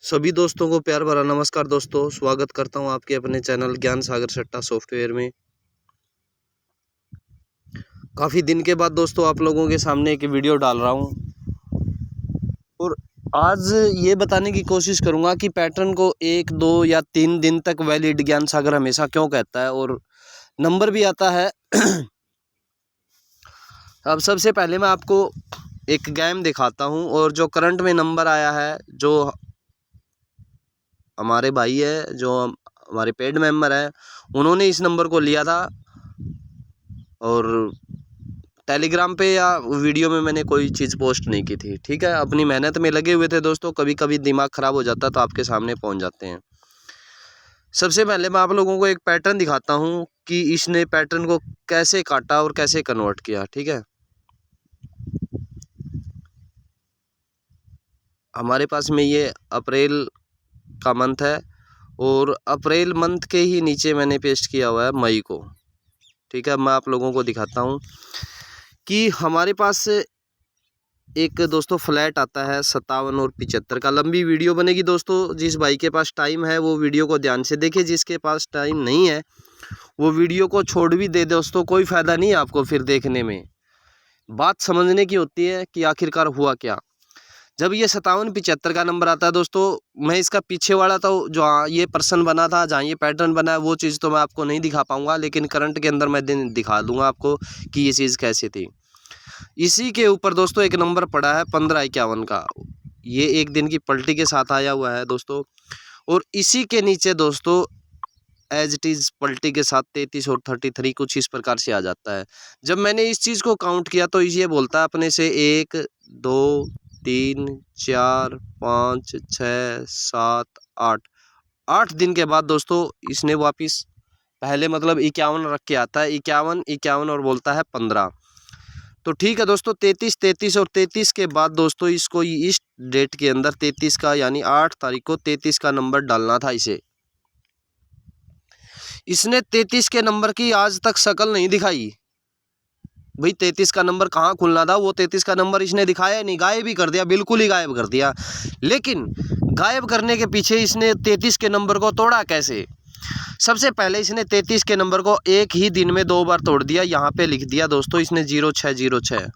सभी दोस्तों को प्यार भरा नमस्कार दोस्तों। स्वागत करता हूं आपके अपने चैनल ज्ञान सागर सट्टा सॉफ्टवेयर में। काफ़ी दिन के बाद दोस्तों आप लोगों के सामने एक वीडियो डाल रहा हूं और आज ये बताने की कोशिश करूंगा कि पैटर्न को 1, 2 या 3 दिन तक वैलिड ज्ञान सागर हमेशा क्यों कहता है और नंबर भी आता है। अब सबसे पहले मैं आपको एक गेम दिखाता हूं और जो करंट में नंबर आया है, जो हमारे भाई है, जो हमारे पेड मेंबर है, उन्होंने इस नंबर को लिया था और टेलीग्राम पे या वीडियो में मैंने कोई चीज़ पोस्ट नहीं की थी। ठीक है, अपनी मेहनत में लगे हुए थे दोस्तों। कभी कभी दिमाग ख़राब हो जाता तो आपके सामने पहुंच जाते हैं। सबसे पहले मैं आप लोगों को एक पैटर्न दिखाता हूं कि इसने पैटर्न को कैसे काटा और कैसे कन्वर्ट किया। ठीक है, हमारे पास में ये अप्रैल का मंथ है और अप्रैल मंथ के ही नीचे मैंने पेस्ट किया हुआ है मई को। ठीक है, मैं आप लोगों को दिखाता हूँ कि हमारे पास एक दोस्तों फ्लैट आता है 57 और 75 का। लंबी वीडियो बनेगी दोस्तों। जिस भाई के पास टाइम है वो वीडियो को ध्यान से देखे, जिसके पास टाइम नहीं है वो वीडियो को छोड़ भी दे दोस्तों। कोई फ़ायदा नहीं है आपको फिर देखने में। बात समझने की होती है कि आखिरकार हुआ क्या। जब ये 57-75 का नंबर आता है दोस्तों, मैं इसका पीछे वाला तो जो ये पर्सन बना था, जहाँ ये पैटर्न बना है, वो चीज़ तो मैं आपको नहीं दिखा पाऊंगा, लेकिन करंट के अंदर मैं दिखा दूंगा आपको कि ये चीज़ कैसी थी। इसी के ऊपर दोस्तों एक नंबर पड़ा है 1551 का। ये एक दिन की पलटी के साथ आया हुआ है दोस्तों। और इसी के नीचे दोस्तों एज इट इज़ पलटी के साथ 33 और 33 कुछ इस प्रकार से आ जाता है। जब मैंने इस चीज़ को काउंट किया तो ये बोलता है अपने से 1, 2, 3, 4, 5, 6, 7, 8। 8 दिन के बाद दोस्तों इसने वापिस पहले मतलब 51 रख के आता है, 51, 51 और बोलता है 15। तो ठीक है दोस्तों, 33, 33 और 33 के बाद दोस्तों इसको इस डेट के अंदर 33 का यानी 8 तारीख को 33 का नंबर डालना था इसे। इसने 33 के नंबर की आज तक शक्ल नहीं दिखाई। भाई 33 का नंबर कहाँ खुलना था, वो 33 का नंबर इसने दिखाया नहीं, गायब ही कर दिया, बिल्कुल ही गायब कर दिया। लेकिन गायब करने के पीछे इसने 33 के नंबर को तोड़ा कैसे। सबसे पहले इसने 33 के नंबर को एक ही दिन में 2 बार तोड़ दिया। यहाँ पे लिख दिया दोस्तों इसने 0606।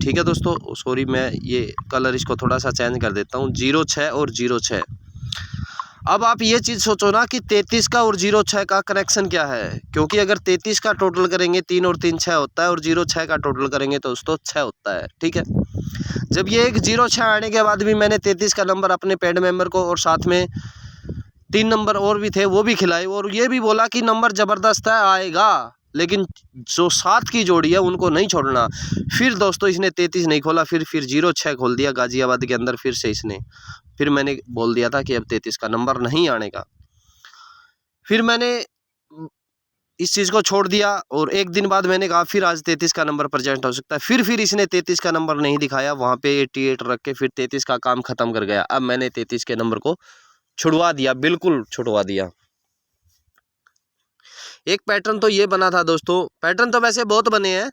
ठीक है दोस्तों, सॉरी मैं ये कलर इसको थोड़ा सा चेंज कर देता हूँ, 06 और 06। अब आप ये चीज़ सोचो ना कि 33 का और 06 का कनेक्शन क्या है, क्योंकि अगर 33 का टोटल करेंगे 3 और 3 6 होता है और 06 का टोटल करेंगे तो दोस्तों 6 होता है। ठीक है, जब ये एक 06 आने के बाद भी मैंने 33 का नंबर अपने पेड मेंबर को और साथ में 3 नंबर और भी थे वो भी खिलाए और ये भी बोला कि नंबर ज़बरदस्त है, आएगा, लेकिन जो 7 की जोड़ी है उनको नहीं छोड़ना। फिर दोस्तों इसने 33 नहीं खोला, फिर 06 खोल दिया गाज़ियाबाद के अंदर फिर से इसने। फिर मैंने बोल दिया था कि अब 33 का नंबर नहीं आने का। फिर मैंने इस चीज़ को छोड़ दिया और एक दिन बाद मैंने कहा फिर आज 33 का नंबर प्रेजेंट हो सकता है। फिर इसने 33 का नंबर नहीं दिखाया, वहाँ पे 88 रख के फिर 33 का काम ख़त्म कर गया। अब मैंने 33 के नंबर को छुड़वा दिया, बिल्कुल छुड़वा दिया। एक पैटर्न तो ये बना था दोस्तों। पैटर्न तो वैसे बहुत बने हैं,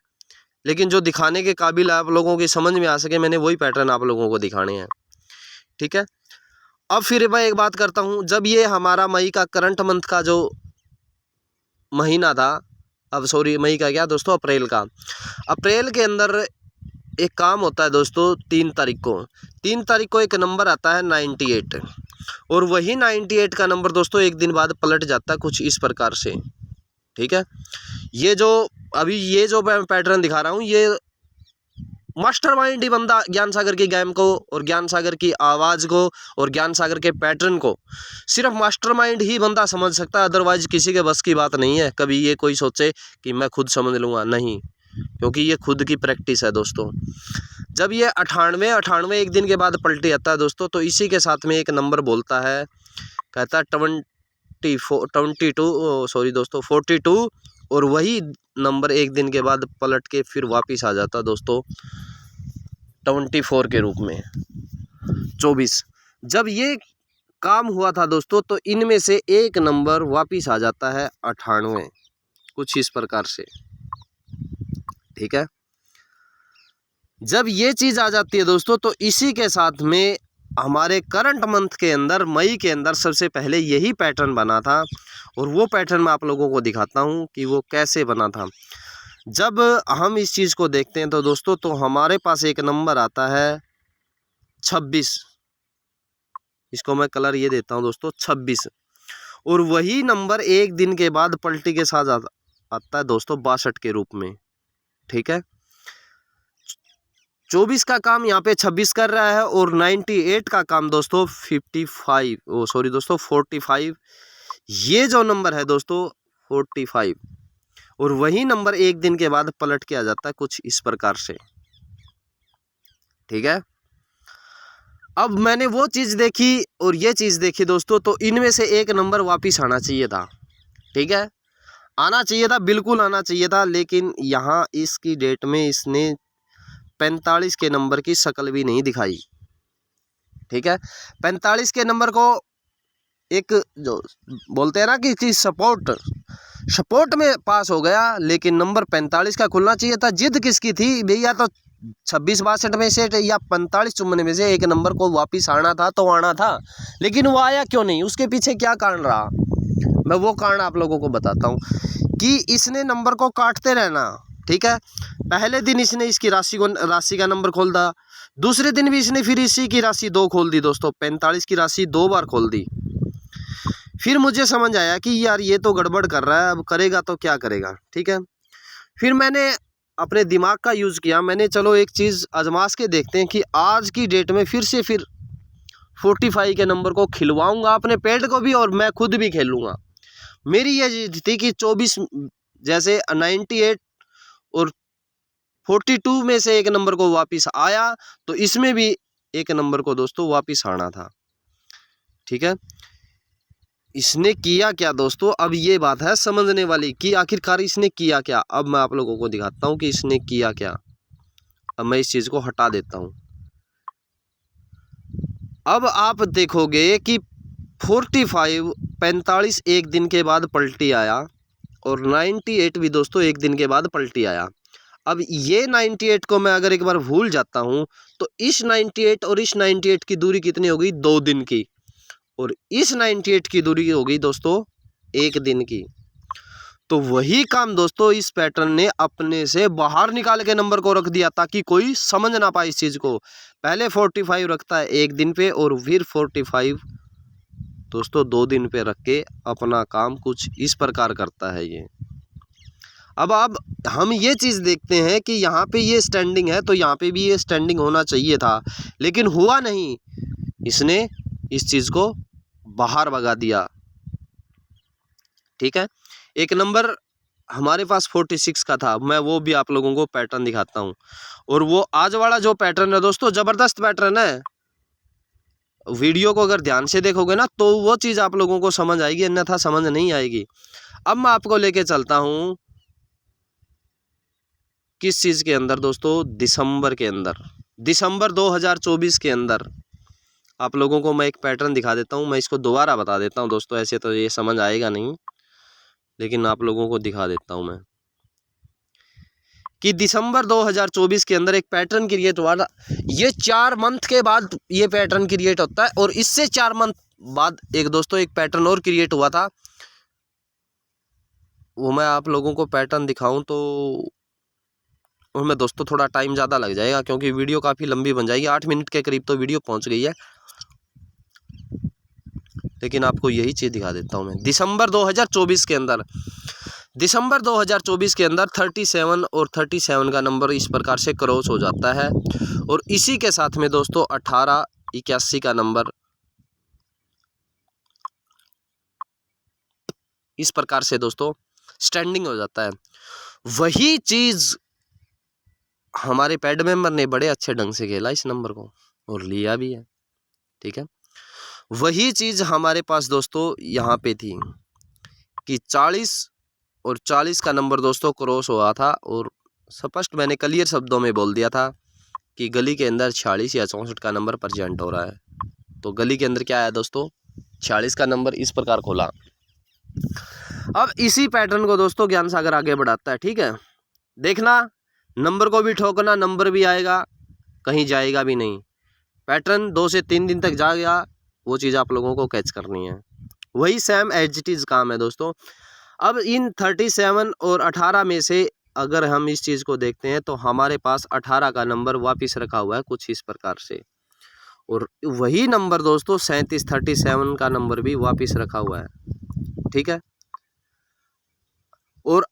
लेकिन जो दिखाने के काबिल आप लोगों की समझ में आ सके, मैंने वही पैटर्न आप लोगों को दिखाने हैं। ठीक है, अब फिर मैं एक बात करता हूँ। जब ये हमारा मई का करंट मंथ का जो महीना था, अब सॉरी मई का क्या दोस्तों, अप्रैल का। अप्रैल के अंदर एक काम होता है दोस्तों 3 तारीख को। 3 तारीख को एक नंबर आता है 98 और वही 98 का नंबर दोस्तों एक दिन बाद पलट जाता है कुछ इस प्रकार से। ठीक है, ये जो अभी ये जो मैं पैटर्न दिखा रहा हूँ, ये मास्टरमाइंड ही बंदा ज्ञान सागर की गेम को और ज्ञान सागर की आवाज़ को और ज्ञान सागर के पैटर्न को सिर्फ मास्टरमाइंड ही बंदा समझ सकता है, अदरवाइज किसी के बस की बात नहीं है। कभी ये कोई सोचे कि मैं खुद समझ लूँगा, नहीं, क्योंकि ये खुद की प्रैक्टिस है दोस्तों। जब ये 98 एक दिन के बाद पलटी आता है दोस्तों, तो इसी के साथ में एक नंबर बोलता है, कहता है 42 और वही नंबर एक दिन के बाद पलट के फिर वापस आ जाता है दोस्तों 24 के रूप में, 24। जब ये काम हुआ था दोस्तों, तो इनमें से एक नंबर वापस आ जाता है 98 कुछ इस प्रकार से। ठीक है, जब ये चीज़ आ जाती है दोस्तों, तो इसी के साथ में हमारे करंट मंथ के अंदर मई के अंदर सबसे पहले यही पैटर्न बना था और वो पैटर्न मैं आप लोगों को दिखाता हूँ कि वो कैसे बना था। जब हम इस चीज़ को देखते हैं तो दोस्तों तो हमारे पास एक नंबर आता है 26, इसको मैं कलर ये देता हूँ दोस्तों 26, और वही नंबर एक दिन के बाद पलटी के साथ आता है दोस्तों 62 के रूप में। ठीक है, 24 का काम यहाँ पे 26 कर रहा है और 98 का काम दोस्तों 45 ये जो नंबर है दोस्तों 45, और वही नंबर एक दिन के बाद पलट के आ जाता है कुछ इस प्रकार से। ठीक है, अब मैंने वो चीज़ देखी और ये चीज़ देखी दोस्तों, तो इनमें से एक नंबर वापिस आना चाहिए था। ठीक है, आना चाहिए था, बिल्कुल आना चाहिए था, लेकिन यहाँ इसकी डेट में इसने 45 के नंबर की शक्ल भी नहीं दिखाई। ठीक है, 45 के नंबर को एक जो बोलते हैं ना कि सपोर्ट में पास हो गया, लेकिन नंबर 45 का खुलना चाहिए था। जिद किसकी थी भैया, तो 26-62 में से या 45-54 में से एक नंबर को वापिस आना था तो आना था, लेकिन वो आया क्यों नहीं, उसके पीछे क्या कारण रहा, मैं वो कारण आप लोगों को बताता हूँ कि इसने नंबर को काटते रहना। ठीक है, पहले दिन इसने इसकी राशि का नंबर खोल दिया, दूसरे दिन भी इसने फिर इसी की राशि 2 खोल दी दोस्तों, 45 की राशि 2 बार खोल दी। फिर मुझे समझ आया कि यार ये तो गड़बड़ कर रहा है, अब करेगा तो क्या करेगा। ठीक है, फिर मैंने अपने दिमाग का यूज़ किया, मैंने चलो एक चीज़ आजमास के देखते हैं कि आज की डेट में फिर 45 के नंबर को खिलवाऊंगा अपने पेट को भी और मैं खुद भी खेलूँगा। मेरी ये जिद थी कि 24 जैसे 98 और 42 में से एक नंबर को वापस आया, तो इसमें भी एक नंबर को दोस्तों वापस आना था। ठीक है, इसने किया क्या दोस्तों, अब ये बात है समझने वाली कि आखिरकार इसने किया क्या। अब मैं आप लोगों को दिखाता हूँ कि इसने किया क्या। अब मैं इस चीज़ को हटा देता हूँ। अब आप देखोगे कि 45 एक दिन के बाद पलटी आया और 98 भी दोस्तों एक दिन के बाद पलटी आया। अब ये 98 को मैं अगर एक बार भूल जाता हूँ तो इस 98 और इस 98 की दूरी कितनी हो गई, 2 दिन की, और इस 98 की दूरी हो गई दोस्तों 1 दिन की। तो वही काम दोस्तों इस पैटर्न ने अपने से बाहर निकाल के नंबर को रख दिया ताकि कोई समझ ना पाए इस चीज़ को। पहले 45 रखता है 1 दिन पे और फिर 45 दोस्तों 2 दिन पे रख के अपना काम कुछ इस प्रकार करता है ये। अब हम ये चीज़ देखते हैं कि यहाँ पे ये स्टैंडिंग है तो यहाँ पे भी ये स्टैंडिंग होना चाहिए था, लेकिन हुआ नहीं, इसने इस चीज़ को बाहर भगा दिया। ठीक है, एक नंबर हमारे पास 46 का था, मैं वो भी आप लोगों को पैटर्न दिखाता हूँ। और वो आज वाला जो पैटर्न है दोस्तों ज़बरदस्त पैटर्न है, वीडियो को अगर ध्यान से देखोगे ना तो वो चीज़ आप लोगों को समझ आएगी, अन्यथा समझ नहीं आएगी। अब मैं आपको लेके चलता हूँ किस चीज़ के अंदर दोस्तों, दिसंबर के अंदर, दिसंबर 2024 के अंदर आप लोगों को मैं एक पैटर्न दिखा देता हूँ। मैं इसको दोबारा बता देता हूँ दोस्तों, ऐसे तो ये समझ आएगा नहीं, लेकिन आप लोगों को दिखा देता हूँ मैं कि दिसंबर 2024 के अंदर एक पैटर्न क्रिएट हुआ था। ये 4 मंथ के बाद ये पैटर्न क्रिएट होता है और इससे 4 मंथ बाद एक दोस्तों एक पैटर्न और क्रिएट हुआ था। वो मैं आप लोगों को पैटर्न दिखाऊं तो उसमें दोस्तों थोड़ा टाइम ज़्यादा लग जाएगा क्योंकि वीडियो काफ़ी लंबी बन जाएगी, 8 मिनट के करीब तो वीडियो पहुंच गई है, लेकिन आपको यही चीज़ दिखा देता हूं मैं। दिसंबर 2024 के अंदर, दिसंबर 2024 के अंदर 37 और 37 का नंबर इस प्रकार से क्रॉस हो जाता है और इसी के साथ में दोस्तों 1881 का नंबर इस प्रकार से दोस्तों स्टैंडिंग हो जाता है। वही चीज़ हमारे पैड मेंबर ने बड़े अच्छे ढंग से खेला इस नंबर को और लिया भी है। ठीक है, वही चीज़ हमारे पास दोस्तों यहाँ पे थी कि 40 और 40 का नंबर दोस्तों क्रॉस हुआ था और स्पष्ट मैंने क्लियर शब्दों में बोल दिया था कि गली के अंदर 46 या 64 का नंबर प्रेजेंट हो रहा है। तो गली के अंदर क्या आया दोस्तों, 46 का नंबर इस प्रकार खोला। अब इसी पैटर्न को दोस्तों ज्ञान सागर आगे बढ़ाता है। ठीक है, देखना, नंबर को भी ठोकना, नंबर भी आएगा, कहीं जाएगा भी नहीं। पैटर्न 2 से 3 दिन तक जा गया, वो चीज़ आप लोगों को कैच करनी है। वही सेम एज इट इज़ काम है दोस्तों। अब इन 37 और 18 में से अगर हम इस चीज़ को देखते हैं तो हमारे पास 18 का नंबर वापस रखा हुआ है कुछ इस प्रकार से, और वही नंबर दोस्तों 37 का नंबर भी वापस रखा हुआ है, ठीक है। और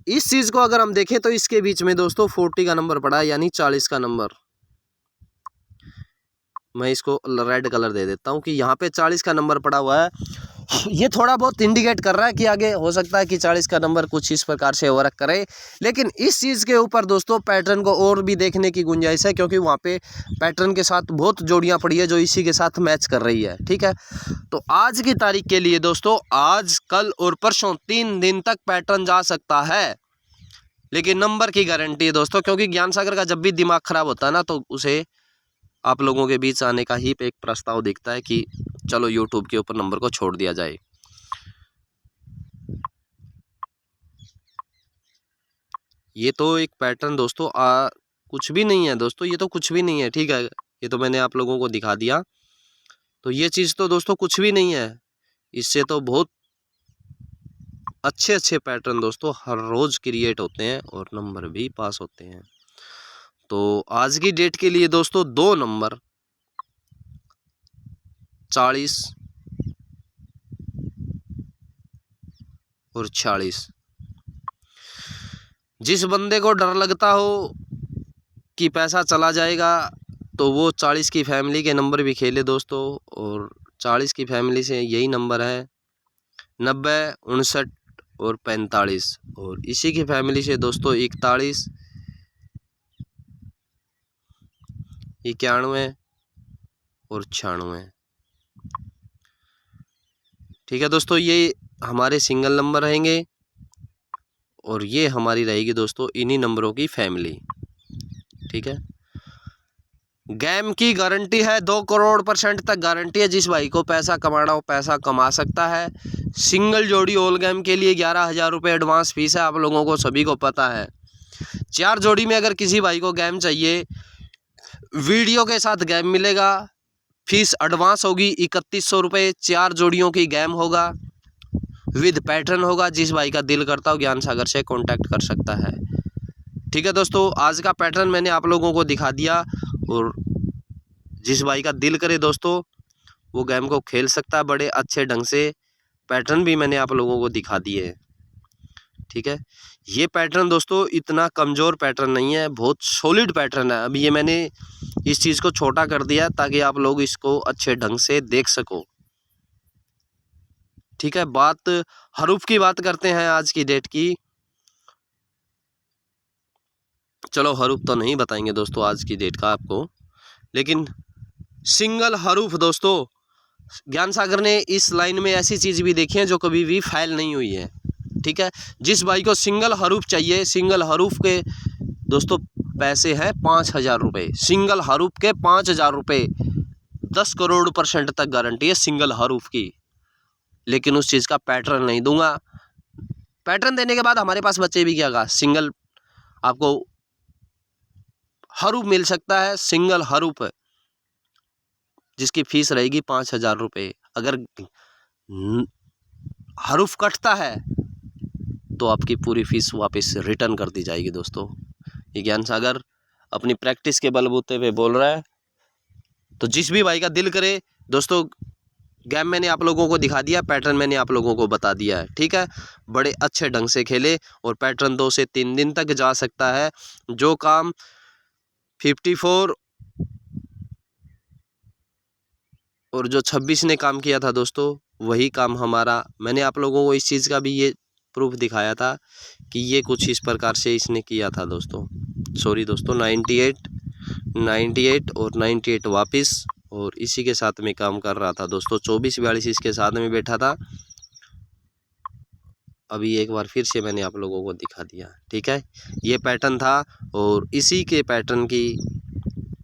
इस चीज़ को अगर हम देखें तो इसके बीच में दोस्तों 40 का नंबर पड़ा है, यानी 40 का नंबर। मैं इसको रेड कलर दे देता हूँ कि यहाँ पे 40 का नंबर पड़ा हुआ है। ये थोड़ा बहुत इंडिकेट कर रहा है कि आगे हो सकता है कि 40 का नंबर कुछ इस प्रकार से वर्क करे, लेकिन इस चीज़ के ऊपर दोस्तों पैटर्न को और भी देखने की गुंजाइश है, क्योंकि वहाँ पे पैटर्न के साथ बहुत जोड़ियाँ पड़ी है जो इसी के साथ मैच कर रही है, ठीक है। तो आज की तारीख के लिए दोस्तों, आज कल और परसों 3 दिन तक पैटर्न जा सकता है, लेकिन नंबर की गारंटी है दोस्तों, क्योंकि ज्ञान सागर का जब भी दिमाग खराब होता है ना तो उसे आप लोगों के बीच आने का ही एक प्रस्ताव दिखता है कि चलो यूट्यूब के ऊपर नंबर को छोड़ दिया जाए। ये तो एक पैटर्न दोस्तों कुछ भी नहीं है दोस्तों, ये तो कुछ भी नहीं है, ठीक है। ये तो मैंने आप लोगों को दिखा दिया, तो ये चीज़ तो दोस्तों कुछ भी नहीं है। इससे तो बहुत अच्छे अच्छे पैटर्न दोस्तों हर रोज़ क्रिएट होते हैं और नंबर भी पास होते हैं। तो आज की डेट के लिए दोस्तों 2 नंबर 40 और 46। जिस बंदे को डर लगता हो कि पैसा चला जाएगा तो वो 40 की फैमिली के नंबर भी खेले दोस्तों, और 40 की फैमिली से यही नंबर है 90, 59 और 45, और इसी की फैमिली से दोस्तों 41, 91 और 96, ठीक है दोस्तों। ये हमारे सिंगल नंबर रहेंगे और ये हमारी रहेगी दोस्तों इन्हीं नंबरों की फैमिली, ठीक है। गेम की गारंटी है, 2 करोड़% तक गारंटी है। जिस भाई को पैसा कमाना हो पैसा कमा सकता है। सिंगल जोड़ी ऑल गेम के लिए 11,000 रुपये एडवांस फीस है, आप लोगों को सभी को पता है। 4 जोड़ी में अगर किसी भाई को गेम चाहिए, वीडियो के साथ गेम मिलेगा, फीस एडवांस होगी 3100 रुपये, 4 जोड़ियों की गेम होगा, विद पैटर्न होगा। जिस भाई का दिल करता हो ज्ञान सागर से कॉन्टैक्ट कर सकता है, ठीक है दोस्तों। आज का पैटर्न मैंने आप लोगों को दिखा दिया, और जिस भाई का दिल करे दोस्तों वो गेम को खेल सकता है बड़े अच्छे ढंग से। पैटर्न भी मैंने आप लोगों को दिखा दिए, ठीक है। ये पैटर्न दोस्तों इतना कमज़ोर पैटर्न नहीं है, बहुत सॉलिड पैटर्न है। अब ये मैंने इस चीज़ को छोटा कर दिया ताकि आप लोग इसको अच्छे ढंग से देख सको, ठीक है। बात हरूफ की बात करते हैं आज की डेट की। चलो हरूफ तो नहीं बताएंगे दोस्तों आज की डेट का आपको, लेकिन सिंगल हरूफ दोस्तों ज्ञान सागर ने इस लाइन में ऐसी चीज़ भी देखी है जो कभी भी फेल नहीं हुई है, ठीक है। जिस भाई को सिंगल हरूफ चाहिए, सिंगल हरूफ के दोस्तों पैसे हैं 5,000 रुपये, सिंगल हरूफ के 5,000 रुपये, 10 करोड़% तक गारंटी है सिंगल हरूफ की। लेकिन उस चीज़ का पैटर्न नहीं दूंगा। पैटर्न देने के बाद हमारे पास बच्चे भी क्या कहा, सिंगल आपको हरूफ मिल सकता है, सिंगल हरूफ जिसकी फीस रहेगी 5,000 रुपये। अगर हरूफ कटता है तो आपकी पूरी फीस वापस रिटर्न कर दी जाएगी दोस्तों। ये ज्ञान सागर अपनी प्रैक्टिस के बलबूते पे बोल रहा है। तो जिस भी भाई का दिल करे दोस्तों, गेम मैंने आप लोगों को दिखा दिया, पैटर्न मैंने आप लोगों को बता दिया है, ठीक है। बड़े अच्छे ढंग से खेले, और पैटर्न 2 से 3 दिन तक जा सकता है। जो काम 54 और जो 26 ने काम किया था दोस्तों, वही काम हमारा, मैंने आप लोगों को इस चीज़ का भी ये प्रूफ दिखाया था कि ये कुछ इस प्रकार से इसने किया था दोस्तों। सॉरी दोस्तों, 98 और 98 वापस, और इसी के साथ में काम कर रहा था दोस्तों। 24-42 इसके साथ में बैठा था। अभी एक बार फिर से मैंने आप लोगों को दिखा दिया, ठीक है। ये पैटर्न था, और इसी के पैटर्न की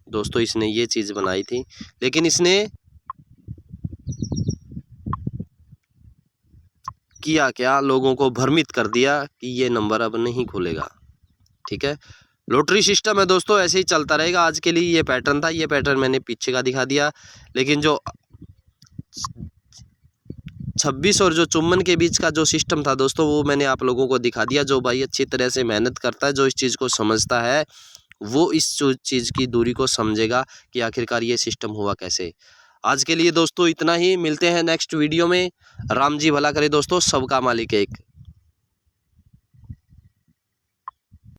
दोस्तों इसने ये चीज़ बनाई थी, लेकिन इसने किया क्या, लोगों को भ्रमित कर दिया कि ये नंबर अब नहीं खुलेगा, ठीक है। लॉटरी सिस्टम है दोस्तों, ऐसे ही चलता रहेगा। आज के लिए ये पैटर्न था, ये पैटर्न मैंने पीछे का दिखा दिया। लेकिन जो 26 और जो 54 के बीच का जो सिस्टम था दोस्तों, वो मैंने आप लोगों को दिखा दिया। जो भाई अच्छी तरह से मेहनत करता है, जो इस चीज़ को समझता है, वो इस चीज़ की दूरी को समझेगा कि आखिरकार ये सिस्टम हुआ कैसे। आज के लिए दोस्तों इतना ही, मिलते हैं नेक्स्ट वीडियो में। राम जी भला करे दोस्तों, सबका मालिक एक।